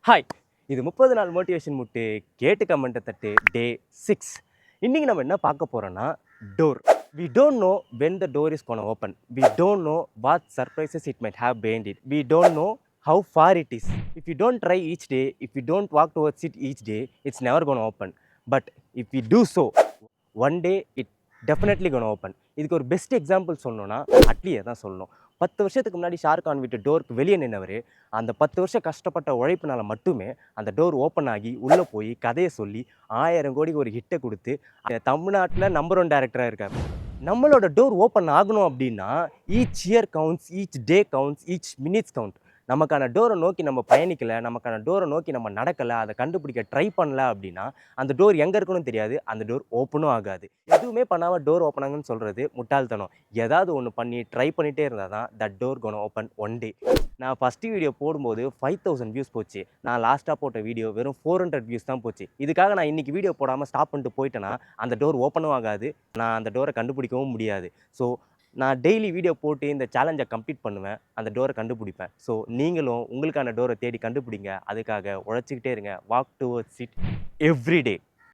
Hi, இது 30 நாள் motivation முட்டு கேட்டு கமெண்ட்டை தட்டு டே 6. இன்னைக்கு நம்ம என்ன பார்க்க போறோம்னா door. We don't know when the door is gonna open. We don't know what surprises it might have behind it. We don't know how far it is. If you don't try each day, if you don't walk towards it each day, it's never gonna open. But if we do so, one day it definitely gonna open. இதுக்கு ஒரு best example சொல்லணும்னா அட்லியை தான் சொல்லணும். 10 வருஷத்துக்கு முன்னாடி ஷாருக்கான் வீட்டு டோருக்கு வெளியே நின்றவர் அந்த 10 வருஷம் கஷ்டப்பட்ட உழைப்பினால மட்டுமே அந்த டோர் ஓப்பன் ஆகி உள்ளே போய் கதையை சொல்லி 1000 கோடிக்கு ஒரு ஹிட்டை கொடுத்து தமிழ்நாட்டில் நம்பர் 1 டைரக்டராக இருக்கார். நம்மளோட டோர் ஓப்பன் ஆகணும் அப்படின்னா ஈச் இயர் கவுண்ட்ஸ், ஈச் டே கவுண்ட்ஸ், ஈச் மினிட்ஸ் கவுண்ட். நமக்கான டோரை நோக்கி நம்ம பயணிக்கலை, நமக்கான டோரை நோக்கி நம்ம நடக்கலை, அதை கண்டுபிடிக்க ட்ரை பண்ணல அப்படின்னா அந்த டோர் எங்கே இருக்கணும்னு தெரியாது, அந்த டோர் ஓப்பனும் ஆகாது. எதுவுமே பண்ணாமல் டோர் ஓப்பன் ஆகுன்னு சொல்கிறது முட்டாள்தனம். ஏதாவது ஒன்று பண்ணி ட்ரை பண்ணிகிட்டே இருந்தால் தான் that door gone open one day. நான் ஃபஸ்ட்டு வீடியோ போடும்போது 5000 வியூஸ் போச்சு. நான் லாஸ்ட்டாக போட்ட வீடியோ வெறும் 400 வியூஸ் தான் போச்சு. இதுக்காக நான் இன்றைக்கி வீடியோ போடாமல் ஸ்டாப் பண்ணிட்டு போயிட்டேன்னா அந்த டோர் ஓப்பனும் ஆகாது, நான் அந்த டோரை கண்டுபிடிக்கவும் முடியாது. ஸோ நான் டெய்லி வீடியோ போட்டு இந்த சேலஞ்சை கம்ப்ளீட் பண்ணுவேன், அந்த டோரை கண்டுபிடிப்பேன். ஸோ நீங்களும் உங்களுக்கான டோரை தேடி கண்டுபிடிங்க, அதுக்காக உழைச்சிக்கிட்டே இருங்க. Walk towards it every day.